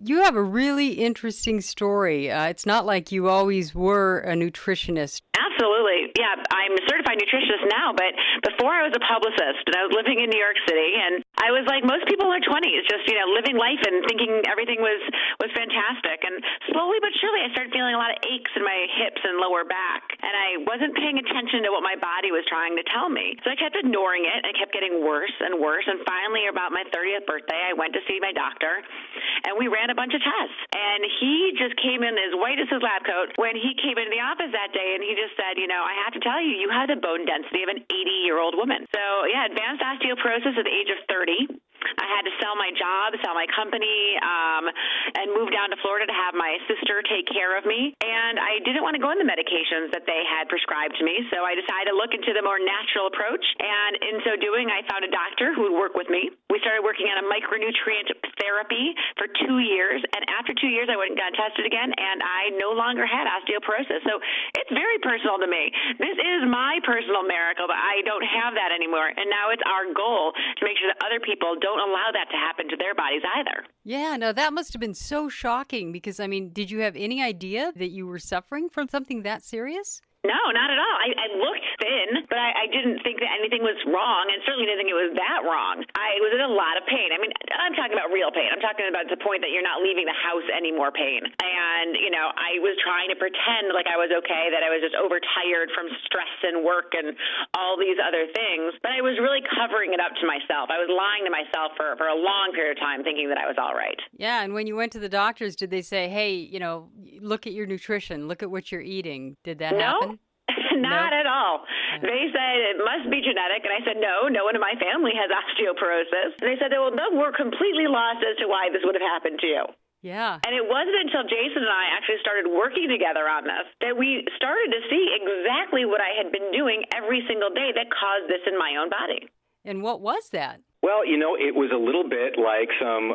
You have a really interesting story. It's not like you always were a nutritionist. Absolutely. Yeah, I'm a certified nutritionist now, but before I was a publicist and I was living in New York City, and I was like most people in their 20s, just, living life and thinking everything was fantastic. And slowly but surely I started feeling a lot of aches in my hips and lower back, and I wasn't paying attention to what my body was trying to tell me. So I kept ignoring it, and it kept getting worse and worse, and finally about my 30th birthday, I went to see my doctor, and we ran a bunch of tests. And he just came in as white as his lab coat when he came into the office that day, and he just said, I have to tell you, you have the bone density of an 80-year-old woman. So, yeah, advanced osteoporosis at the age of 30. I had to sell my job, sell my company, and move down to Florida to have my sister take care of me. And I didn't want to go on the medications that they had prescribed to me, so I decided to look into the more natural approach. And in so doing, I found a doctor who would work with me. We started working on a micronutrient therapy for 2 years. And after 2 years, I went and got tested again, and I no longer had osteoporosis. So it's very personal to me. This is my personal miracle, but I don't have that anymore. And now it's our goal to make sure that other people don't allow that to happen to their bodies either. Yeah, no, that must have been so shocking because, did you have any idea that you were suffering from something that serious? No, not at all. I looked thin, but I didn't think that anything was wrong, and certainly didn't think it was that wrong. I was in a lot of pain. I'm talking about real pain. I'm talking about the point that you're not leaving the house any more pain. And, I was trying to pretend like I was okay, that I was just overtired from stress and work and all these other things, but I was really covering it up to myself. I was lying to myself for a long period of time thinking that I was all right. Yeah, and when you went to the doctors, did they say, hey, look at your nutrition, look at what you're eating? Did that happen? Not at all. Yeah. They said it must be genetic, and I said, no one in my family has osteoporosis. And they said, well, no, we're completely lost as to why this would have happened to you. Yeah. And it wasn't until Jayson and I actually started working together on this that we started to see exactly what I had been doing every single day that caused this in my own body. And what was that? Well, it was a little bit like some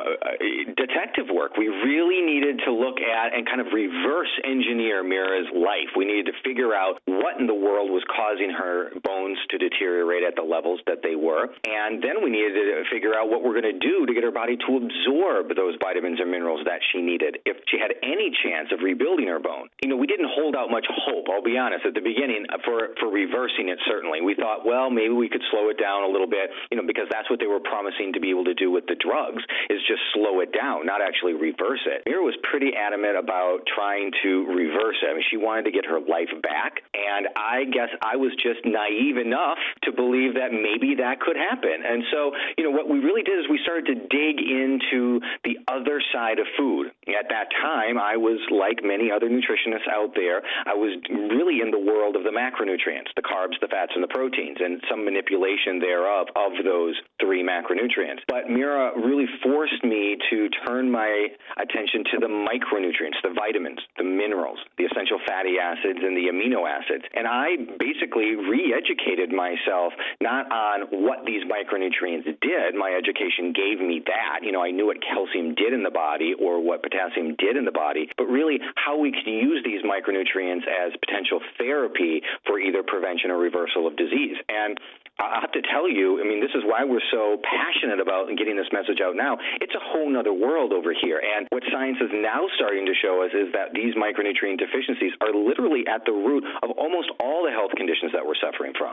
detective work. We really needed to look at and kind of reverse engineer Mira's life. We needed to figure out what in the world was causing her bones to deteriorate at the levels that they were. And then we needed to figure out what we're going to do to get her body to absorb those vitamins and minerals that she needed if she had any chance of rebuilding her bone. We didn't hold out much hope, I'll be honest, at the beginning for reversing it, certainly. We thought, well, maybe we could slow it down a little bit, because that's what they were promising to be able to do with the drugs, is just slow it down, not actually reverse it. Mira was pretty adamant about trying to reverse it. She wanted to get her life back, and I guess I was just naive enough to believe that maybe that could happen. And so, what we really did is we started to dig into the other side of food. At that time, I was like many other nutritionists out there. I was really in the world of the macronutrients, the carbs, the fats, and the proteins, and some manipulation thereof of those three macronutrients. But Mira really forced me to turn my attention to the micronutrients, the vitamins, the minerals, the essential fatty acids, and the amino acids. And I basically re-educated myself not on what these micronutrients did. My education gave me that. I knew what calcium did in the body or what potassium did in the body, but really how we could use these micronutrients as potential therapy for either prevention or reversal of disease. And I have to tell you, this is why we're so passionate about getting this message out now. It's a whole nother world over here. And what science is now starting to show us is that these micronutrient deficiencies are literally at the root of almost all the health conditions that we're suffering from.